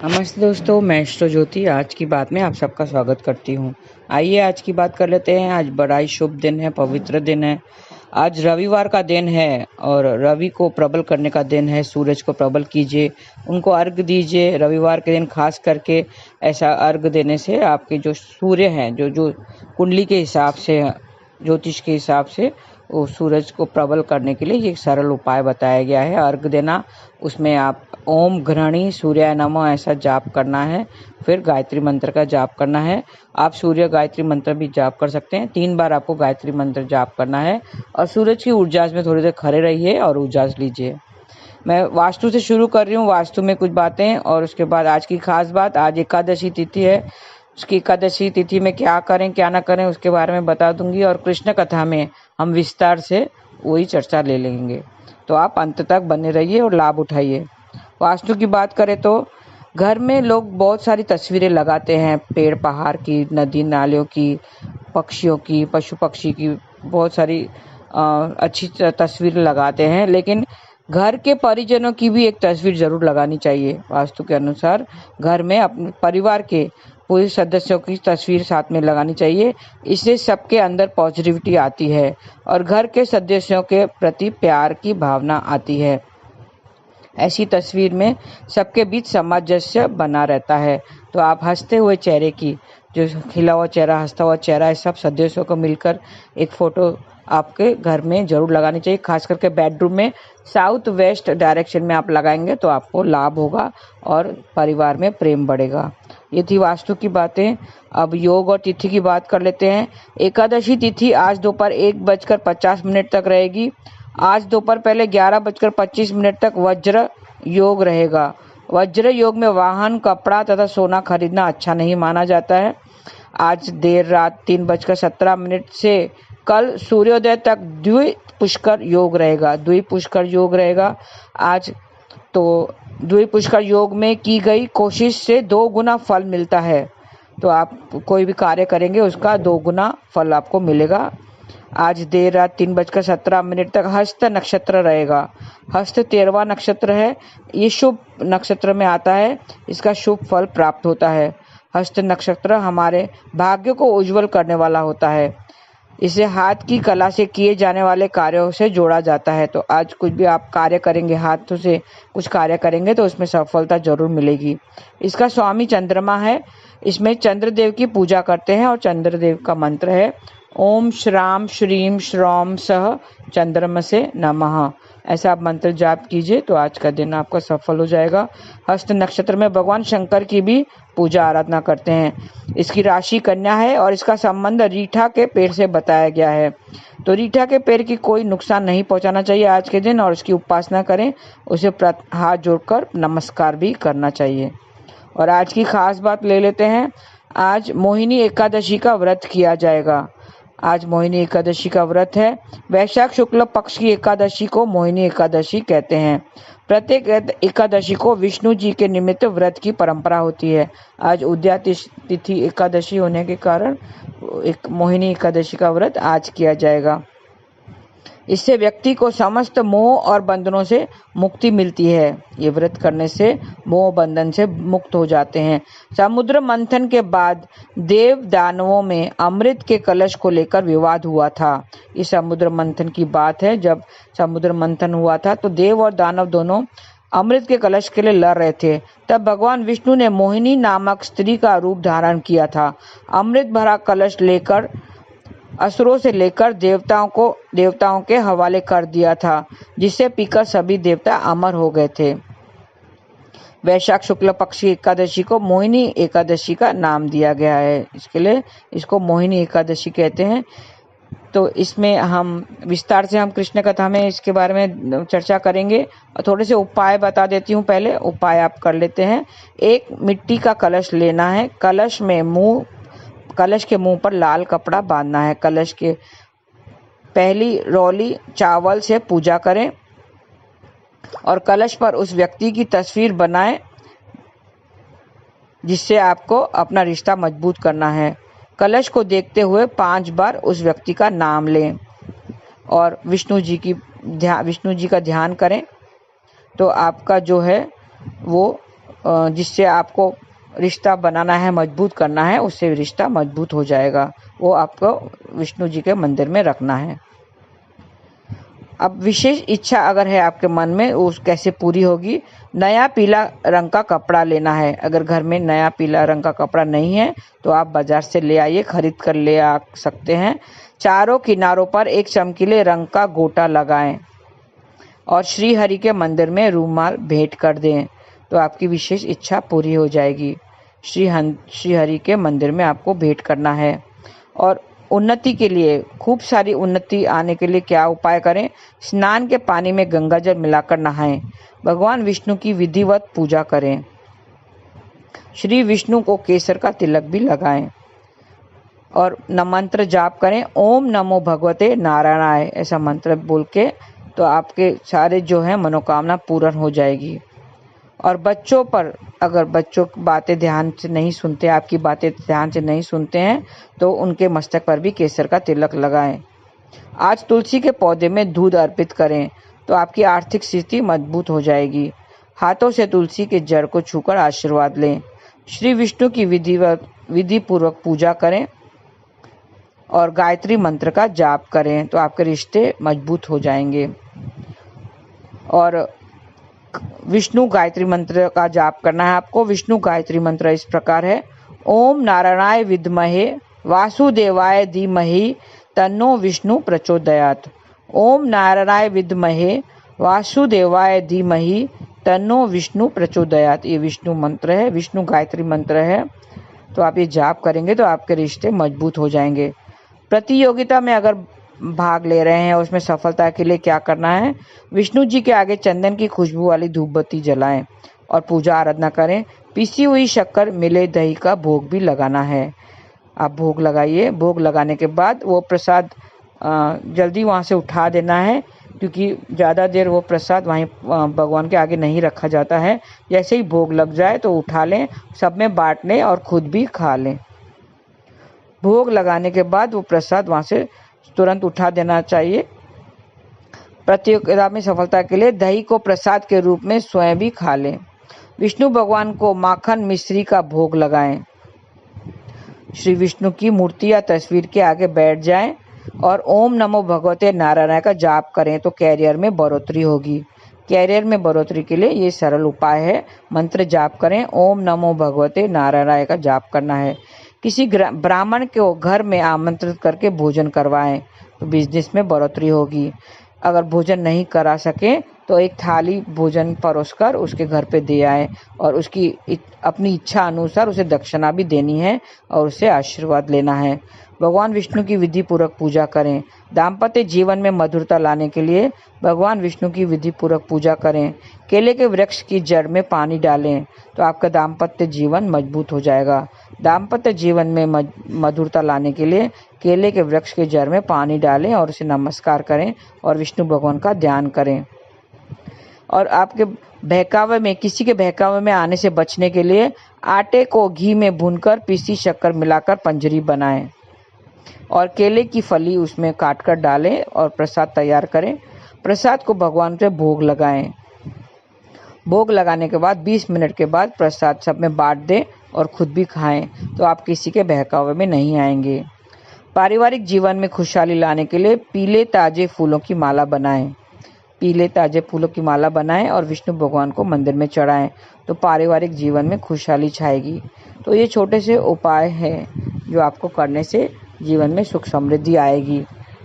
नमस्ते दोस्तों, मैं एस्ट्रो ज्योति आज की बात में आप सबका स्वागत करती हूँ। आइए आज की बात कर लेते हैं। आज बड़ा ही शुभ दिन है, पवित्र दिन है। आज रविवार का दिन है और रवि को प्रबल करने का दिन है। सूरज को प्रबल कीजिए, उनको अर्घ दीजिए। रविवार के दिन खास करके ऐसा अर्घ देने से आपके जो सूर्य हैं, जो कुंडली के हिसाब से, ज्योतिष के हिसाब से वो सूरज को प्रबल करने के लिए ये एक सरल उपाय बताया गया है। अर्घ देना, उसमें आप ओम घृणी सूर्याय नमः ऐसा जाप करना है, फिर गायत्री मंत्र का जाप करना है। आप सूर्य गायत्री मंत्र भी जाप कर सकते हैं। 3 बार आपको गायत्री मंत्र जाप करना है और सूरज की ऊर्जा में थोड़ी देर खड़े रहिए और ऊर्जा लीजिए। मैं वास्तु से शुरू कर रही हूँ, वास्तु में कुछ बातें और उसके बाद आज की खास बात। आज एकादशी तिथि है, उसकी एकादशी तिथि में क्या करें क्या ना करें उसके बारे में बता दूंगी और कृष्ण कथा में हम विस्तार से वही चर्चा ले लेंगे। तो आप अंत तक बने रहिए और लाभ उठाइए। वास्तु की बात करें तो घर में लोग बहुत सारी तस्वीरें लगाते हैं, पेड़ पहाड़ की, नदी नालियों की, पक्षियों की, पशु पक्षी की, बहुत सारी अच्छी तस्वीर लगाते हैं। लेकिन घर के परिजनों की भी एक तस्वीर जरूर लगानी चाहिए। वास्तु के अनुसार घर में अपने परिवार के पूरे सदस्यों की तस्वीर साथ में लगानी चाहिए। इससे सबके अंदर पॉजिटिविटी आती है और घर के सदस्यों के प्रति प्यार की भावना आती है। ऐसी तस्वीर में सबके बीच सामंजस्य बना रहता है। तो आप हंसते हुए चेहरे की, जो खिला हुआ चेहरा, हंसता हुआ चेहरा है, सब सदस्यों को मिलकर एक फोटो आपके घर में जरूर लगानी चाहिए। खास करके बेडरूम में साउथ वेस्ट डायरेक्शन में आप लगाएंगे तो आपको लाभ होगा और परिवार में प्रेम बढ़ेगा। ये थी वास्तु की बातें। अब योग और तिथि की बात कर लेते हैं। एकादशी तिथि आज दोपहर 1:50 तक रहेगी। आज दोपहर पहले 11:25 तक वज्र योग रहेगा। वज्र योग में वाहन, कपड़ा तथा सोना खरीदना अच्छा नहीं माना जाता है। आज देर रात 3:17 से कल सूर्योदय तक द्विपुष्कर योग रहेगा। द्विपुष्कर योग रहेगा आज। तो द्विपुष्कर योग में की गई कोशिश से 2 गुना फल मिलता है। तो आप कोई भी कार्य करेंगे उसका 2 गुना फल आपको मिलेगा। आज देर रात 3:17 तक हस्त नक्षत्र रहेगा। हस्त 13वां नक्षत्र है, ये शुभ नक्षत्र में आता है, इसका शुभ फल प्राप्त होता है। हस्त नक्षत्र हमारे भाग्य को उज्जवल करने वाला होता है। इसे हाथ की कला से किए जाने वाले कार्यों से जोड़ा जाता है। तो आज कुछ भी आप कार्य करेंगे, हाथों से कुछ कार्य करेंगे तो उसमें सफलता जरूर मिलेगी। इसका स्वामी चंद्रमा है। इसमें चंद्रदेव की पूजा करते हैं और चंद्रदेव का मंत्र है ओम श्राम श्रीम श्रौम सह चंद्रमसे नमः। ऐसा आप मंत्र जाप कीजिए तो आज का दिन आपका सफल हो जाएगा। हस्त नक्षत्र में भगवान शंकर की भी पूजा आराधना करते हैं। इसकी राशि कन्या है और इसका संबंध रीठा के पेड़ से बताया गया है। तो रीठा के पेड़ की कोई नुकसान नहीं पहुंचाना चाहिए आज के दिन और उसकी उपासना करें, उसे हाथ जोड़कर नमस्कार भी करना चाहिए। और आज की खास बात ले लेते हैं। आज मोहिनी एकादशी का व्रत किया जाएगा। आज मोहिनी एकादशी का व्रत है। वैशाख शुक्ल पक्ष की एकादशी को मोहिनी एकादशी कहते हैं। प्रत्येक एकादशी को विष्णु जी के निमित्त व्रत की परंपरा होती है। आज उद्या तिथि एकादशी होने के कारण एक मोहिनी एकादशी का व्रत आज किया जाएगा। इससे व्यक्ति को समस्त मोह और बंधनों से मुक्ति मिलती है। ये व्रत करने से मोह बंधन से मुक्त हो जाते हैं। समुद्र मंथन के बाद देव दानवों में अमृत के कलश को लेकर विवाद हुआ था। इस समुद्र मंथन की बात है। जब समुद्र मंथन हुआ था तो देव और दानव दोनों अमृत के कलश के लिए लड़ रहे थे। तब भगवान विष्णु ने मोहिनी नामक स्त्री का रूप धारण किया था। अमृत भरा कलश लेकर असुरों से लेकर देवताओं के हवाले कर दिया था, जिससे पीकर सभी देवता अमर हो गए थे। वैशाख शुक्ल पक्षी एकादशी को मोहिनी एकादशी का नाम दिया गया है। इसके लिए इसको मोहिनी एकादशी कहते हैं। तो इसमें हम विस्तार से कृष्ण कथा में इसके बारे में चर्चा करेंगे और थोड़े से उपाय बता देती हूँ। पहले उपाय आप कर लेते हैं। एक मिट्टी का कलश लेना है। कलश के मुंह पर लाल कपड़ा बांधना है। कलश के पहली रौली चावल से पूजा करें और कलश पर उस व्यक्ति की तस्वीर बनाएं जिससे आपको अपना रिश्ता मजबूत करना है। कलश को देखते हुए 5 बार उस व्यक्ति का नाम लें और विष्णु जी का ध्यान करें। तो आपका जो है वो जिससे आपको रिश्ता बनाना है, मजबूत करना है, उससे रिश्ता मजबूत हो जाएगा। वो आपको विष्णु जी के मंदिर में रखना है। अब विशेष इच्छा अगर है आपके मन में, वो कैसे पूरी होगी? नया पीला रंग का कपड़ा लेना है। अगर घर में नया पीला रंग का कपड़ा नहीं है तो आप बाजार से ले आइए, खरीद कर ले आ सकते हैं। चारों किनारों पर एक चमकीले रंग का गोटा लगाएं और श्री हरि के मंदिर में रूमाल भेंट कर दें, तो आपकी विशेष इच्छा पूरी हो जाएगी। श्री हरि के मंदिर में आपको भेंट करना है। और उन्नति के लिए, खूब सारी उन्नति आने के लिए क्या उपाय करें? स्नान के पानी में गंगा जल मिलाकर नहाएं। भगवान विष्णु की विधिवत पूजा करें। श्री विष्णु को केसर का तिलक भी लगाएं और मंत्र जाप करें। ओम नमो भगवते नारायणाय, ऐसा मंत्र बोल के तो आपके सारे जो है मनोकामना पूर्ण हो जाएगी। और बच्चों पर, अगर बच्चों की बातें ध्यान से नहीं सुनते, आपकी बातें ध्यान से नहीं सुनते हैं, तो उनके मस्तक पर भी केसर का तिलक लगाएं। आज तुलसी के पौधे में दूध अर्पित करें तो आपकी आर्थिक स्थिति मजबूत हो जाएगी। हाथों से तुलसी के जड़ को छूकर आशीर्वाद लें। श्री विष्णु की विधि पूर्वक पूजा करें और गायत्री मंत्र का जाप करें तो आपके रिश्ते मजबूत हो जाएंगे। और विष्णु गायत्री मंत्र का जाप करना है आपको। विष्णु गायत्री मंत्र इस प्रकार है: ओम नारायणाय विद्महे वासुदेवाय धीमहि तन्नो विष्णु प्रचोदयात्। ओम नारायणाय विद्महे वासुदेवाय धीमहि तन्नो विष्णु प्रचोदयात्। ये विष्णु मंत्र है, विष्णु गायत्री मंत्र है। तो आप ये जाप करेंगे तो आपके रिश्ते मजबूत हो जाएंगे। प्रतियोगिता में अगर भाग ले रहे हैं, उसमें सफलता के लिए क्या करना है? विष्णु जी के आगे चंदन की खुशबू वाली धूप बत्ती जलाएं और पूजा आराधना करें। पीसी हुई शक्कर मिले दही का भोग भी लगाना है। आप भोग लगाइए। भोग लगाने के बाद वो प्रसाद जल्दी वहाँ से उठा देना है, क्योंकि ज़्यादा देर वो प्रसाद वहीं भगवान के आगे नहीं रखा जाता है। जैसे ही भोग लग जाए तो उठा लें, सब में बांट लें और खुद भी खा लें। भोग लगाने के बाद वो प्रसाद वहाँ से तुरंत उठा देना चाहिए। प्रतियोगिता में सफलता के लिए दही को प्रसाद के रूप में स्वयं भी खा लें। विष्णु भगवान को माखन मिश्री का भोग लगाएं। श्री विष्णु की मूर्ति या तस्वीर के आगे बैठ जाएं और ओम नमो भगवते नारायण का जाप करें तो कैरियर में बढ़ोतरी होगी। कैरियर में बढ़ोतरी के लिए ये सरल उपाय है। मंत्र जाप करें, ओम नमो भगवते नारायण का जाप करना है। किसी ब्राह्मण को घर में आमंत्रित करके भोजन करवाएं तो बिजनेस में बढ़ोतरी होगी। अगर भोजन नहीं करा सके तो एक थाली भोजन परोसकर उसके घर पे दे आए और उसकी अपनी इच्छा अनुसार उसे दक्षिणा भी देनी है और उससे आशीर्वाद लेना है। भगवान विष्णु की विधि पूर्वक पूजा करें। दाम्पत्य जीवन में मधुरता लाने के लिए भगवान विष्णु की विधि पूर्वक पूजा करें। केले के वृक्ष की जड़ में पानी डालें तो आपका दाम्पत्य जीवन मजबूत हो जाएगा। दाम्पत्य जीवन में मधुरता लाने के लिए केले के वृक्ष के जड़ में पानी डालें और उसे नमस्कार करें और विष्णु भगवान का ध्यान करें। और आपके बहकावे में, किसी के बहकावे में आने से बचने के लिए आटे को घी में भूनकर पीसी शक्कर मिलाकर पंजरी बनाएं और केले की फली उसमें काटकर डालें और प्रसाद तैयार करें। प्रसाद को भगवान से भोग लगाएं। भोग लगाने के बाद 20 मिनट के बाद प्रसाद सब में बांट दें और खुद भी खाएं तो आप किसी के बहकावे में नहीं आएंगे। पारिवारिक जीवन में खुशहाली लाने के लिए पीले ताजे फूलों की माला बनाएं। पीले ताजे फूलों की माला बनाएं और विष्णु भगवान को मंदिर में चढ़ाएं तो पारिवारिक जीवन में खुशहाली छाएगी। तो ये छोटे से उपाय हैं जो आपको करने से जीवन में सुख समृद्धि आएगी।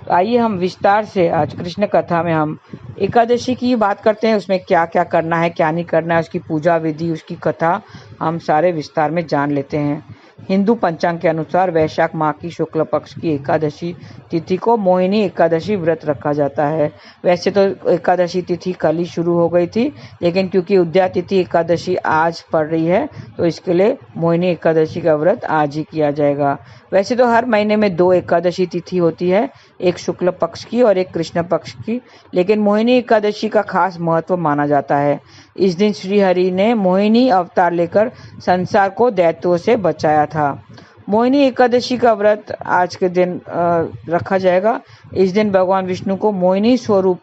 तो आइए हम विस्तार से आज कृष्ण कथा में हम एकादशी की बात करते हैं। उसमें क्या क्या करना है, क्या नहीं करना है, उसकी पूजा विधि, उसकी कथा हम सारे विस्तार में जान लेते हैं। हिंदू पंचांग के अनुसार वैशाख माह की शुक्ल पक्ष की एकादशी तिथि को मोहिनी एकादशी व्रत रखा जाता है। वैसे तो एकादशी तिथि कल ही शुरू हो गई थी, लेकिन क्योंकि उद्या तिथि एकादशी आज पड़ रही है तो इसके लिए मोहिनी एकादशी का व्रत आज ही किया जाएगा। वैसे तो हर महीने में 2 एकादशी तिथि होती है, एक शुक्ल पक्ष की और एक कृष्ण पक्ष की, लेकिन मोहिनी एकादशी का खास महत्व माना जाता है। इस दिन श्री हरि ने मोहिनी अवतार लेकर संसार को दैत्यों से बचाया था। मोहिनी एकादशी का व्रत आज के दिन रखा जाएगा। इस दिन भगवान विष्णु को मोहिनी स्वरूप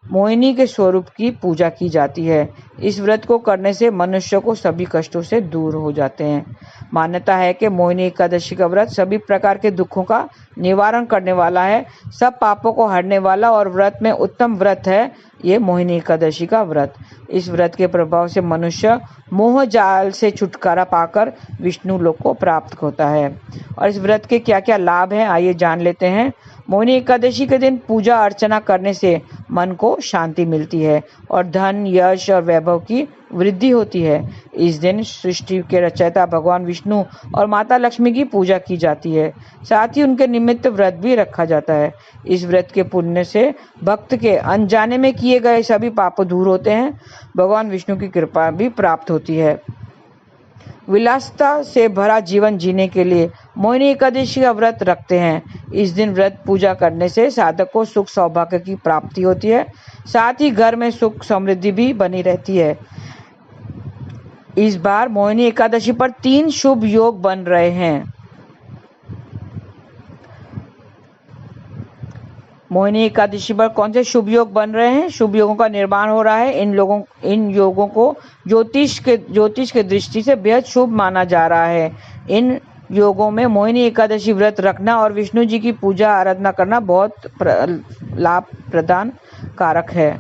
मोहिनी के स्वरूप की पूजा की जाती है। इस व्रत को करने से मनुष्य को सभी कष्टों से दूर हो जाते हैं। मान्यता है कि मोहिनी एकादशी का व्रत सभी प्रकार के दुखों का निवारण करने वाला है, सब पापों को हरने वाला और व्रत में उत्तम व्रत है ये मोहिनी एकादशी का व्रत। इस व्रत के प्रभाव से मनुष्य मोह जाल से छुटकारा पाकर विष्णु लोक को प्राप्त होता है। और इस व्रत के क्या क्या लाभ हैं आइए जान लेते हैं। मोहिनी एकादशी के दिन पूजा अर्चना करने से मन को शांति मिलती है और धन, यश और वैभव की वृद्धि होती है। इस दिन सृष्टि के रचयिता भगवान विष्णु और माता लक्ष्मी की पूजा की जाती है, साथ ही उनके निमित्त व्रत भी रखा जाता है। इस व्रत के पुण्य से भक्त के अनजाने में किए गए सभी पाप दूर होते हैं, भगवान विष्णु की कृपा भी प्राप्त होती है। विलासिता से भरा जीवन जीने के लिए मोहिनी एकादशी का व्रत रखते हैं। इस दिन व्रत पूजा करने से साधक को सुख सौभाग्य की प्राप्ति होती है, साथ ही घर में सुख समृद्धि भी बनी रहती है। इस बार मोहिनी एकादशी पर 3 शुभ योग बन रहे हैं। मोहिनी एकादशी पर कौन से शुभ योग बन रहे हैं? शुभ योगों का निर्माण हो रहा है। इन योगों को ज्योतिष के दृष्टि से बेहद शुभ माना जा रहा है। इन योगों में मोहिनी एकादशी व्रत रखना और विष्णु जी की पूजा आराधना करना बहुत लाभ प्रदान कारक है।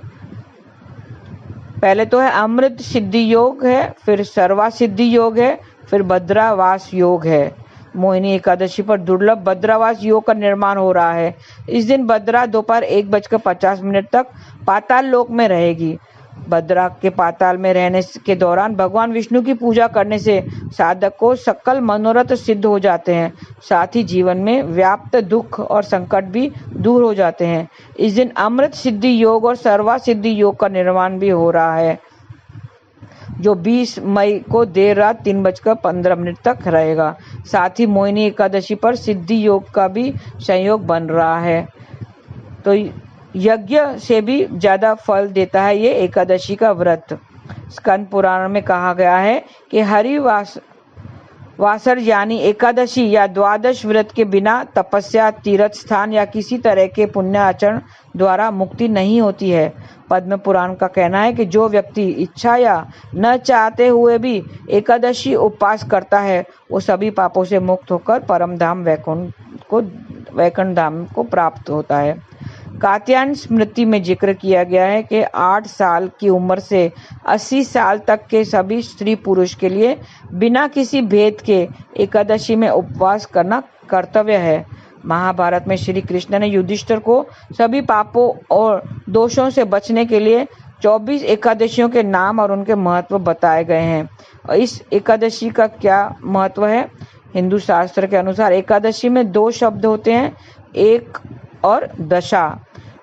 पहले तो है अमृत सिद्धि योग है, फिर सर्वा सिद्धि योग है, फिर भद्रावास योग है। मोहिनी एकादशी पर दुर्लभ भद्रावास योग का निर्माण हो रहा है। इस दिन भद्रा दोपहर 1:50 तक पाताल लोक में रहेगी। भद्रा के पाताल में रहने के दौरान भगवान विष्णु की पूजा करने से साधक को सकल मनोरथ सिद्ध हो जाते हैं, साथ ही जीवन में व्याप्त दुख और संकट भी दूर हो जाते हैं। इस दिन अमृत सिद्धि योग और सर्वा सिद्धि योग का निर्माण भी हो रहा है, जो 20 मई को देर रात 3:15 तक रहेगा। साथ ही मोहिनी एकादशी पर सिद्धि योग का भी संयोग बन रहा है, तो यज्ञ से भी ज्यादा फल देता है ये एकादशी का व्रत। स्कंद पुराण में कहा गया है कि वासर यानी एकादशी या द्वादश व्रत के बिना तपस्या, तीर्थ स्थान या किसी तरह के पुण्य आचरण द्वारा मुक्ति नहीं होती है। पद्म पुराण का कहना है कि जो व्यक्ति इच्छा या न चाहते हुए भी एकादशी उपवास करता है, वो सभी पापों से मुक्त होकर परम धाम वैकुंठ धाम को प्राप्त होता है। कात्यायन स्मृति में जिक्र किया गया है कि 8 साल की उम्र से 80 साल तक के सभी स्त्री पुरुष के लिए बिना किसी भेद के एकादशी में उपवास करना कर्तव्य है। महाभारत में श्री कृष्ण ने युधिष्ठिर को सभी पापों और दोषों से बचने के लिए 24 एकादशियों के नाम और उनके महत्व बताए गए हैं। और इस एकादशी का क्या महत्व है? हिंदू शास्त्र के अनुसार एकादशी में 2 शब्द होते हैं, एक और दशा।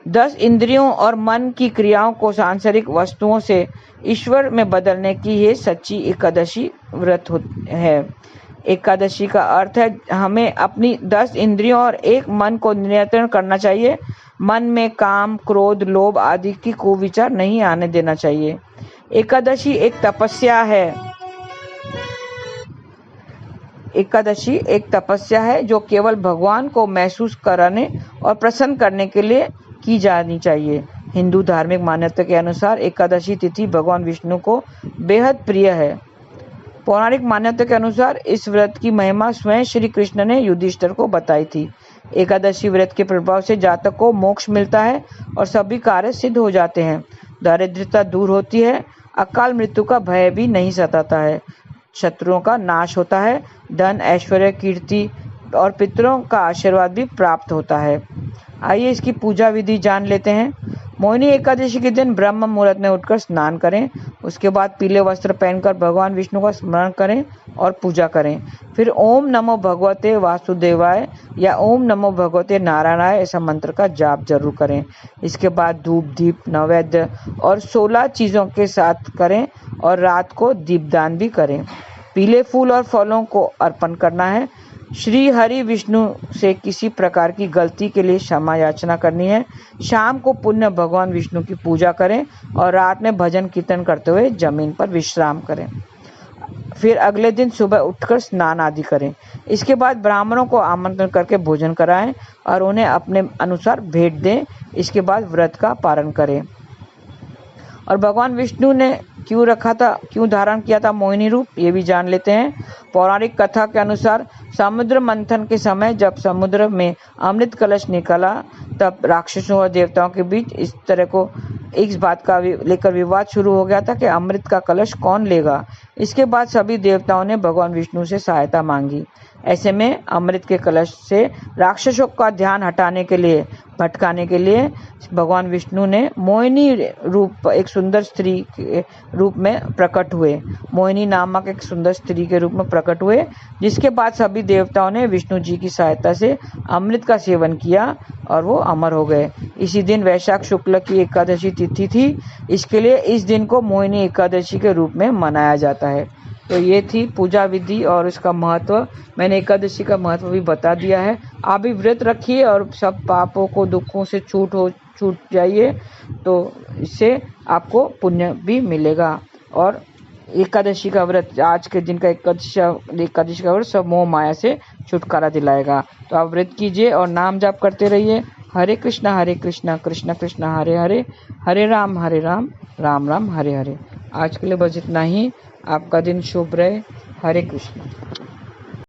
10 इंद्रियों और मन की क्रियाओं को सांसारिक वस्तुओं से ईश्वर में बदलने की ये सच्ची एकादशी व्रत है। एकादशी का अर्थ है हमें अपनी 10 इंद्रियों और एक मन को नियंत्रण करना चाहिए। मन में काम, क्रोध, लोभ आदि की कुविचार नहीं आने देना चाहिए। एकादशी एक तपस्या है। एकादशी एक तपस्या है जो केवल भगवान को महसूस कराने और प्रसन्न करने के लिए की जानी चाहिए। हिंदू धार्मिक मान्यता के अनुसार एकादशी तिथि भगवान विष्णु को बेहद प्रिय है। पौराणिक मान्यता के अनुसार इस व्रत की महिमा स्वयं श्री कृष्ण ने युधिष्ठिर को बताई थी। एकादशी व्रत के प्रभाव से जातक को मोक्ष मिलता है और सभी कार्य सिद्ध हो जाते हैं। दारिद्र्यता दूर होती है, अकाल मृत्यु का भय भी नहीं सताता है, शत्रुओं का नाश होता है, धन, ऐश्वर्य, कीर्ति और पितरों का आशीर्वाद भी प्राप्त होता है। आइए इसकी पूजा विधि जान लेते हैं। मोहिनी एकादशी के दिन ब्रह्म मुहूर्त में उठकर स्नान करें। उसके बाद पीले वस्त्र पहनकर भगवान विष्णु का स्मरण करें और पूजा करें। फिर ओम नमो भगवते वासुदेवाय या ओम नमो भगवते नारायणाय ऐसा मंत्र का जाप जरूर करें। इसके बाद धूप, दीप, नैवेद्य और 16 चीज़ों के साथ करें और रात को दीपदान भी करें। पीले फूल और फलों को अर्पण करना है। श्री हरि विष्णु से किसी प्रकार की गलती के लिए क्षमा याचना करनी है। शाम को पुण्य भगवान विष्णु की पूजा करें और रात में भजन कीर्तन करते हुए जमीन पर विश्राम करें। फिर अगले दिन सुबह उठकर स्नान आदि करें। इसके बाद ब्राह्मणों को आमंत्रण करके भोजन कराएं और उन्हें अपने अनुसार भेंट दें। इसके बाद व्रत का पारण करें। और भगवान विष्णु ने क्यों रखा था, क्यों धारण किया था मोहिनी रूप, ये भी जान लेते हैं। पौराणिक कथा के अनुसार समुद्र मंथन के समय जब समुद्र में अमृत कलश निकला, तब राक्षसों और देवताओं के बीच इस बात का लेकर विवाद शुरू हो गया था कि अमृत का कलश कौन लेगा। इसके बाद सभी देवताओं ने भगवान विष्णु से सहायता मांगी। ऐसे में अमृत के कलश से राक्षसों का ध्यान भटकाने के लिए भगवान विष्णु ने मोहिनी रूप, एक सुंदर स्त्री के रूप में प्रकट हुए। मोहिनी नामक एक सुंदर स्त्री के रूप में प्रकट हुए, जिसके बाद सभी देवताओं ने विष्णु जी की सहायता से अमृत का सेवन किया और वो अमर हो गए। इसी दिन वैशाख शुक्ल की एकादशी तिथि थी, इसके लिए इस दिन को मोहिनी एकादशी के रूप में मनाया जाता है। तो ये थी पूजा विधि और उसका महत्व। मैंने एकादशी का महत्व भी बता दिया है। आप भी व्रत रखिए और सब पापों को, दुखों से छूट जाइए, तो इससे आपको पुण्य भी मिलेगा। और एकादशी का व्रत, आज के दिन का एकादशी का व्रत सब मोह माया से छुटकारा दिलाएगा। तो आप व्रत कीजिए और नाम जाप करते रहिए। हरे कृष्णा कृष्ण कृष्ण हरे हरे, हरे राम राम राम हरे हरे। आज के लिए बस इतना ही। आपका दिन शुभ रहे। हरे कृष्ण।